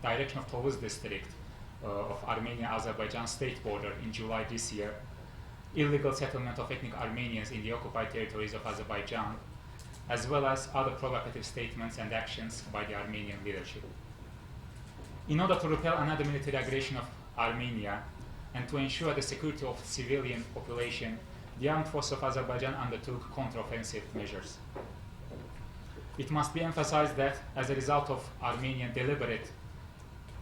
direction of Tovuz district of Armenia-Azerbaijan state border in July this year, illegal settlement of ethnic Armenians in the occupied territories of Azerbaijan, as well as other provocative statements and actions by the Armenian leadership. In order to repel another military aggression of Armenia and to ensure the security of civilian population, the armed forces of Azerbaijan undertook counteroffensive measures. It must be emphasized that as a result of Armenian deliberate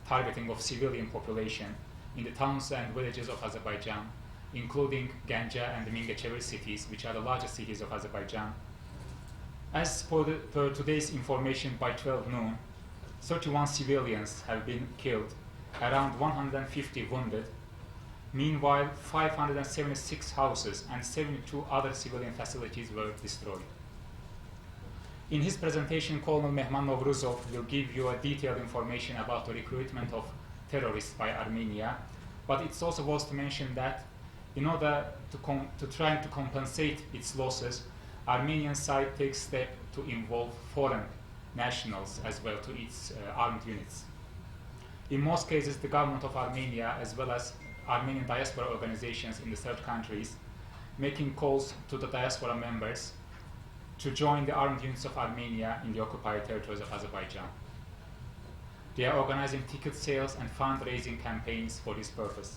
targeting of civilian population in the towns and villages of Azerbaijan, including Ganja and the Mingechevir cities, which are the largest cities of Azerbaijan, as per today's information by 12 noon, 31 civilians have been killed, around 150 wounded. Meanwhile, 576 houses and 72 other civilian facilities were destroyed. In his presentation, Colonel Mehman Novruzov will give you a detailed information about the recruitment of terrorists by Armenia, but it's also worth to mention that in order to try to compensate its losses, Armenian side takes steps to involve foreign nationals as well to its armed units. In most cases, the government of Armenia, as well as Armenian diaspora organizations in the third countries, making calls to the diaspora members to join the armed units of Armenia in the occupied territories of Azerbaijan. They are organizing ticket sales and fundraising campaigns for this purpose.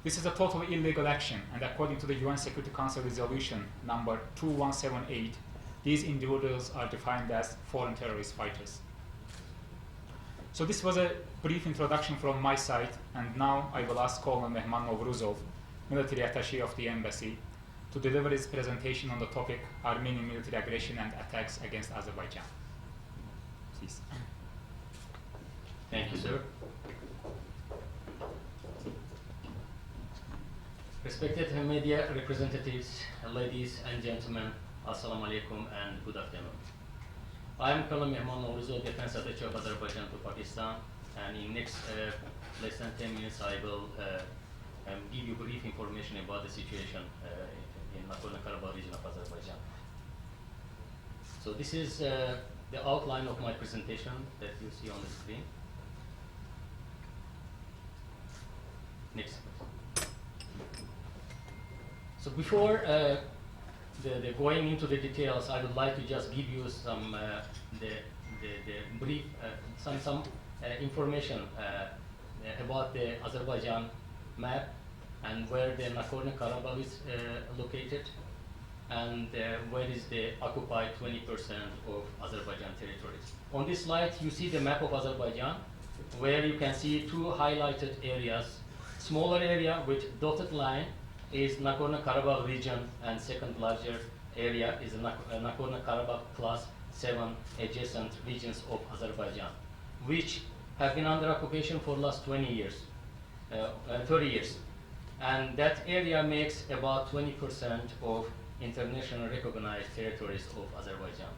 This is a totally illegal action, and according to the UN Security Council resolution number 2178, these individuals are defined as foreign terrorist fighters. So this was a brief introduction from my side, and now I will ask Colonel Mehman Novruzov, military attaché of the embassy, to deliver his presentation on the topic Armenian military aggression and attacks against Azerbaijan. Please. Thank you, sir. Respected media representatives, ladies and gentlemen, Assalamu alaikum and good afternoon. I am Colonel Mehman Novruzov, Defense Attaché of Azerbaijan to Pakistan, and in next less than 10 minutes I will give you brief information about the situation in Nagorno-Karabakh region of Azerbaijan. So this is the outline of my presentation that you see on the screen. Next. So before the going into the details, I would like to just give you some the brief some information about the Azerbaijan map and where the Nagorno-Karabakh is located, and where is the occupied 20% of Azerbaijan territories. On this slide, you see the map of Azerbaijan, where you can see two highlighted areas. Smaller area with dotted line is Nagorno-Karabakh region, and second larger area is Nagorno-Karabakh plus 7 adjacent regions of Azerbaijan, which have been under occupation for the last 30 years. And that area makes about 20% of internationally recognized territories of Azerbaijan.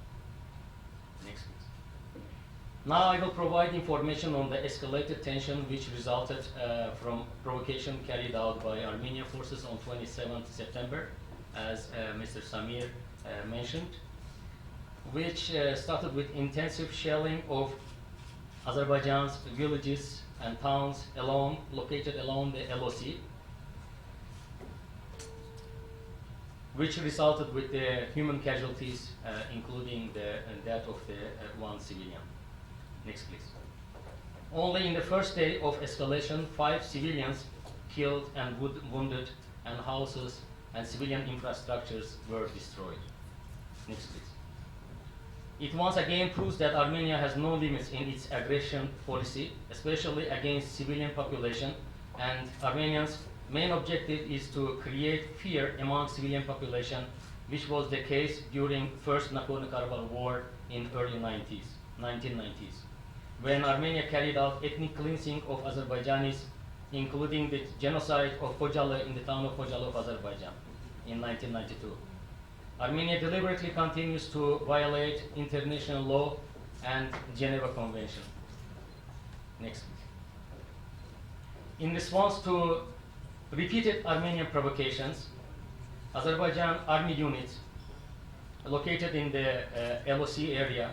Next, please. Now I will provide information on the escalated tension which resulted from provocation carried out by Armenian forces on 27th September, as Mr. Samir mentioned, which started with intensive shelling of Azerbaijan's villages and towns located along the LOC, which resulted with the human casualties, including the death of the one civilian. Next, please. Only in the first day of escalation, 5 civilians killed and wounded, and houses and civilian infrastructures were destroyed. Next, please. It once again proves that Armenia has no limits in its aggression policy, especially against civilian population, and Armenians' main objective is to create fear among civilian population, which was the case during first Nagorno-Karabakh war in early 1990s, when Armenia carried out ethnic cleansing of Azerbaijanis, including the genocide of Khojaly in the town of Khojaly of Azerbaijan in 1992. Armenia deliberately continues to violate international law and Geneva Convention. Next. In response to repeated Armenian provocations, Azerbaijan army units located in the LOC area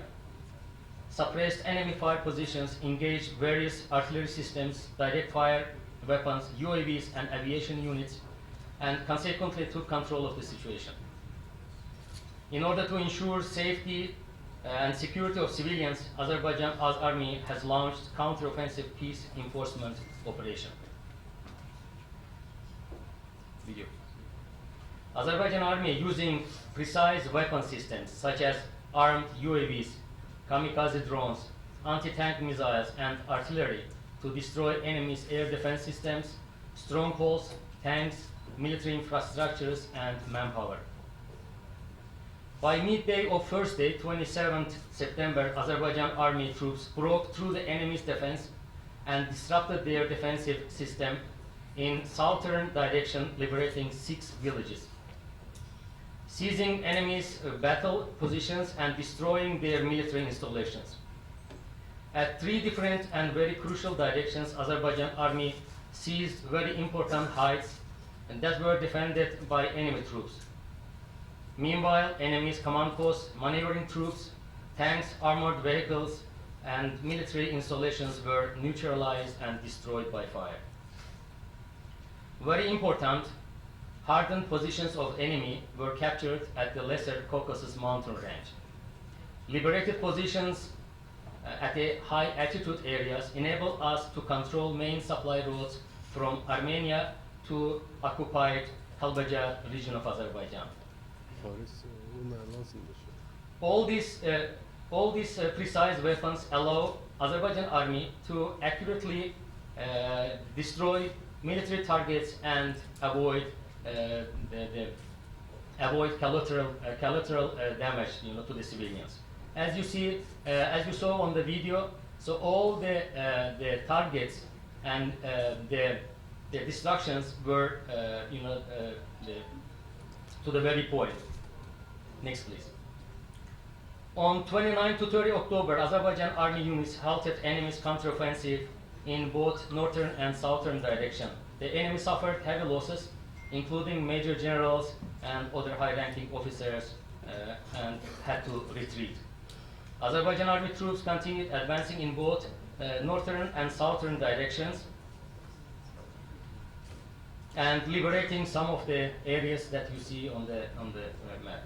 suppressed enemy fire positions, engaged various artillery systems, direct fire weapons, UAVs, and aviation units, and consequently took control of the situation. In order to ensure safety and security of civilians, Azerbaijan Army has launched counter-offensive peace enforcement operation. Video. Azerbaijan Army, using precise weapon systems such as armed UAVs, kamikaze drones, anti-tank missiles, and artillery to destroy enemy's air defense systems, strongholds, tanks, military infrastructures, and manpower. By midday of first day, 27th September, Azerbaijan Army troops broke through the enemy's defense and disrupted their defensive system in southern direction, liberating 6 villages, seizing enemy's battle positions and destroying their military installations. At 3 different and very crucial directions, Azerbaijan Army seized very important heights and that were defended by enemy troops. Meanwhile, enemy's command posts, maneuvering troops, tanks, armored vehicles, and military installations were neutralized and destroyed by fire. Very important, hardened positions of enemy were captured at the Lesser Caucasus mountain range. Liberated positions at the high altitude areas enable us to control main supply routes from Armenia to occupied Kalbaja region of Azerbaijan. All these precise weapons allow Azerbaijan Army to accurately destroy military targets and avoid collateral damage, to the civilians. As you see, as you saw on the video, so all the targets and the destructions were, to the very point. Next, please. On 29 to 30 October, Azerbaijan Army units halted enemy's counteroffensive in both northern and southern direction. The enemy suffered heavy losses, including major generals and other high-ranking officers, and had to retreat. Azerbaijan Army troops continued advancing in both northern and southern directions and liberating some of the areas that you see on the map.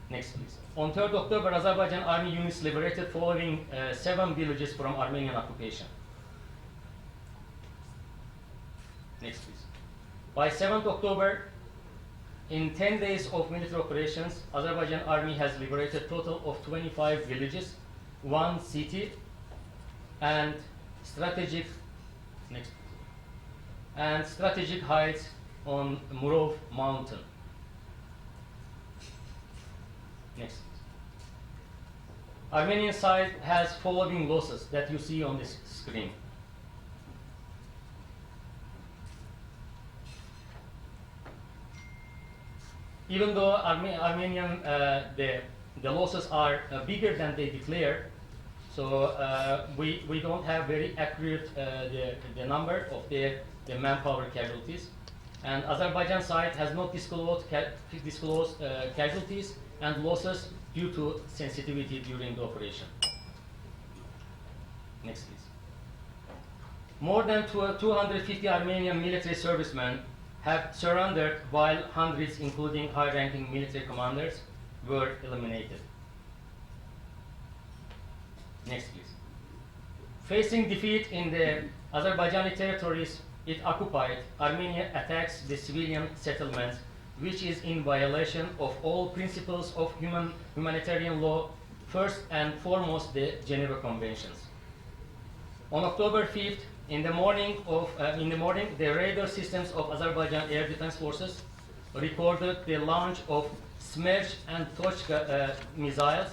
Next, please. On 3rd October, Azerbaijan Army units liberated following 7 villages from Armenian occupation. Next, please. By 7th October, in 10 days of military operations, Azerbaijan Army has liberated a total of 25 villages, 1 city, and strategic heights on Murov Mountain. Next. Armenian side has following losses that you see on this screen. Even though Armenian the losses are bigger than they declare, so we don't have very accurate the number of the manpower casualties, and Azerbaijan side has not disclosed casualties and losses due to sensitivity during the operation. Next, please. More than 250 Armenian military servicemen have surrendered, while hundreds, including high-ranking military commanders, were eliminated. Next, please. Facing defeat in the Azerbaijani territories it occupied, Armenia attacks the civilian settlements, which is in violation of all principles of humanitarian law, first and foremost the Geneva Conventions. On October 5th, in the morning, the radar systems of Azerbaijan Air Defense Forces recorded the launch of Smerch and Tochka missiles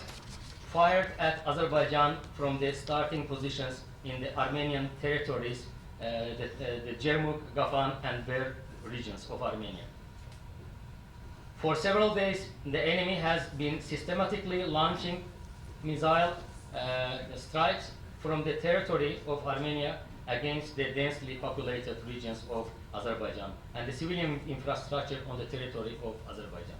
fired at Azerbaijan from the starting positions in the Armenian territories, the Jermuk, Gafan, and Ber regions of Armenia. For several days, the enemy has been systematically launching missile strikes from the territory of Armenia against the densely populated regions of Azerbaijan and the civilian infrastructure on the territory of Azerbaijan.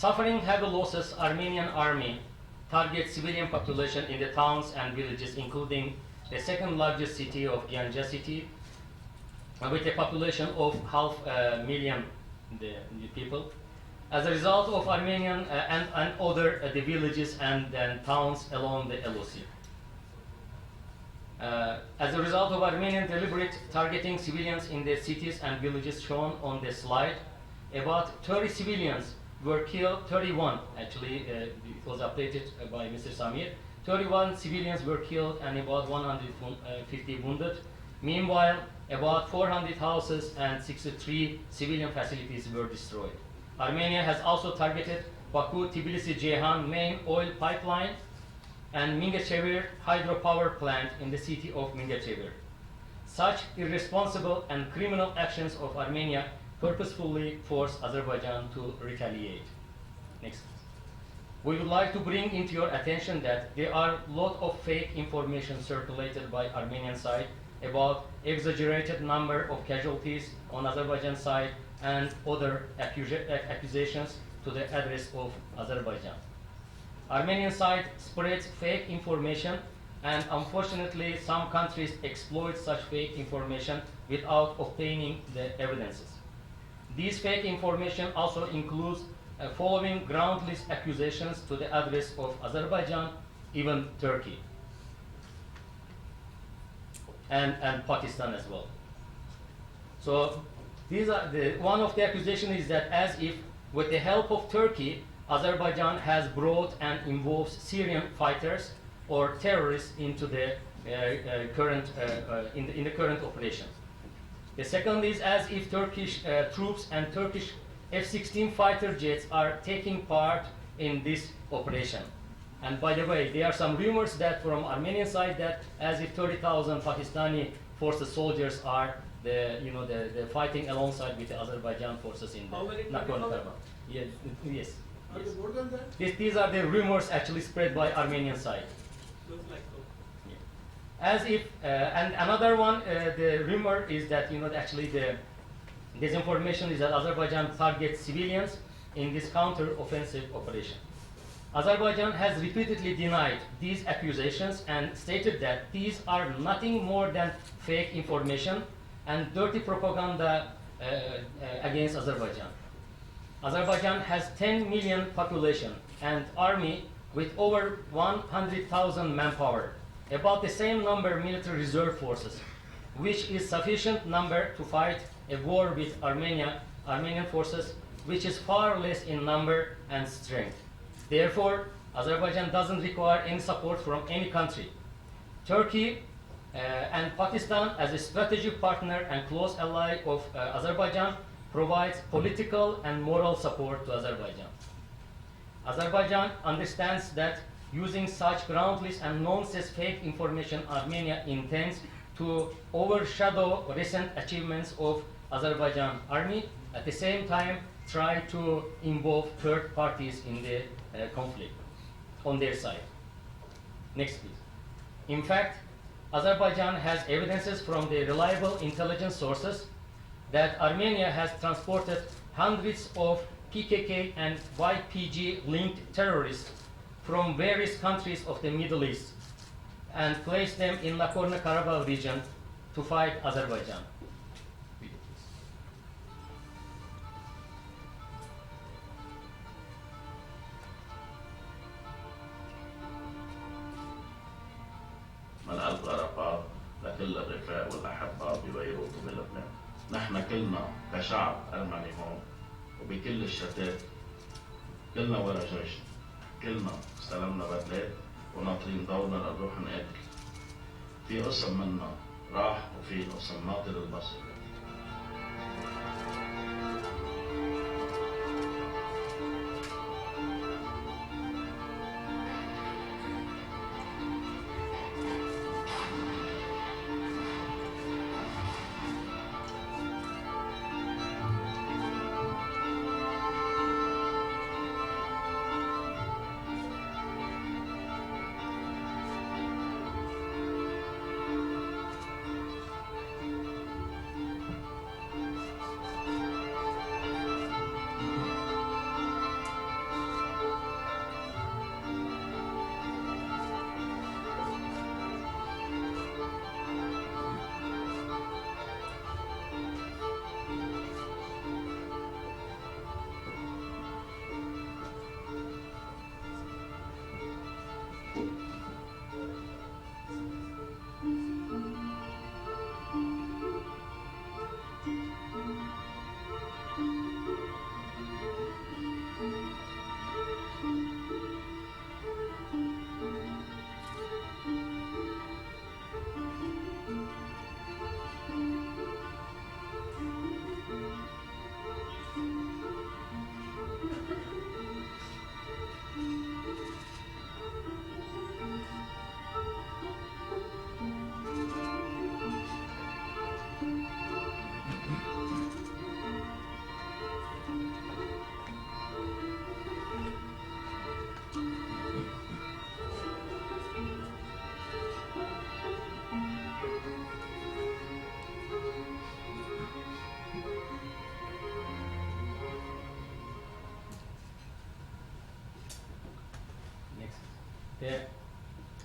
Suffering heavy losses, Armenian army targets civilian population in the towns and villages, including the second largest city of Ganja city, with a population of 500,000 the people. As a result of Armenian and other the villages and towns along the LOC. As a result of Armenian deliberate targeting civilians in the cities and villages shown on the slide, about 30 civilians were killed, 31 actually, it was updated by Mr. Samir. 31 civilians were killed and about 150 wounded. Meanwhile, about 400 houses and 63 civilian facilities were destroyed. Armenia has also targeted Baku-Tbilisi-Ceyhan main oil pipeline and Mingechevir hydropower plant in the city of Mingechevir. Such irresponsible and criminal actions of Armenia purposefully force Azerbaijan to retaliate. Next. We would like to bring into your attention that there are a lot of fake information circulated by Armenian side about exaggerated number of casualties on Azerbaijan side and other accusations to the address of Azerbaijan. Armenian side spreads fake information, and unfortunately some countries exploit such fake information without obtaining the evidences. These fake information also includes following groundless accusations to the address of Azerbaijan, even Turkey, and Pakistan as well. So these are one of the accusations is that as if with the help of Turkey, Azerbaijan has brought and involves Syrian fighters or terrorists into the current in the current operation. The second is as if Turkish troops and Turkish F-16 fighter jets are taking part in this operation. And by the way, there are some rumors that from Armenian side that as if 30,000 Pakistani forces soldiers are the fighting alongside with the Azerbaijan forces in the Nagorno-Karabakh. Yes. Are they more than that? These are the rumors actually spread by Armenian side. Looks like so. As if, and another one, the rumor is that actually the disinformation is that Azerbaijan targets civilians in this counter-offensive operation. Azerbaijan has repeatedly denied these accusations and stated that these are nothing more than fake information and dirty propaganda against Azerbaijan. Azerbaijan has 10 million population and army with over 100,000 manpower, about the same number military reserve forces, which is sufficient number to fight a war with Armenian forces, which is far less in number and strength. Therefore, Azerbaijan doesn't require any support from any country. Turkey and Pakistan, as a strategic partner and close ally of Azerbaijan, provides political and moral support to Azerbaijan. Azerbaijan understands that using such groundless and nonsense fake information, Armenia intends to overshadow recent achievements of Azerbaijan army, at the same time try to involve third parties in the conflict on their side. Next, please. In fact, Azerbaijan has evidences from the reliable intelligence sources that Armenia has transported hundreds of PKK and YPG-linked terrorists from various countries of the Middle East and placed them in Nagorno-Karabakh region to fight Azerbaijan. من ألقى رقاب لكل الرفاق والأحباء ببيروت وبلبنان. نحن كلنا كشعب أرمني هون وبكل الشتات كلنا ورا جيشنا، كلنا استلمنا بدلات وناطرين دورنا لنروح نقاتل. في قسم منا راح وفي قسم ناطر البصر.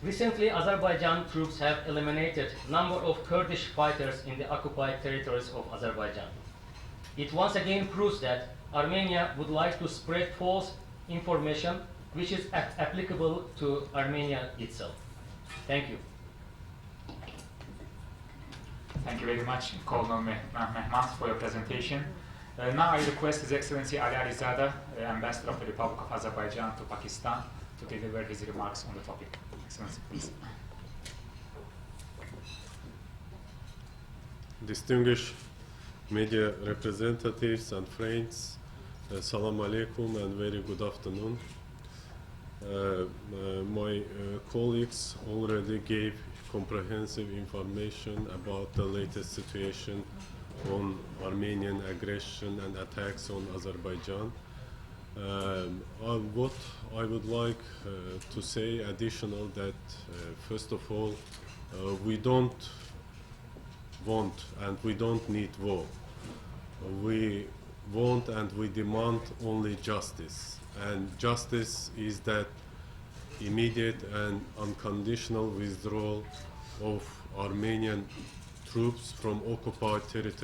Recently, Azerbaijan troops have eliminated a number of Kurdish fighters in the occupied territories of Azerbaijan. It once again proves that Armenia would like to spread false information which is applicable to Armenia itself. Thank you. Thank you very much, Colonel Mehmet, for your presentation. Now I request His Excellency Ali Alizada, Ambassador of the Republic of Azerbaijan to Pakistan, to deliver his remarks on the topic. Excellency, please. Distinguished media representatives and friends, Salam alaikum and very good afternoon. My colleagues already gave comprehensive information about the latest situation on Armenian aggression and attacks on Azerbaijan. What I would like to say additional that first of all, we don't want and we don't need war. We want and we demand only justice, and justice is that immediate and unconditional withdrawal of Armenian troops from occupied territory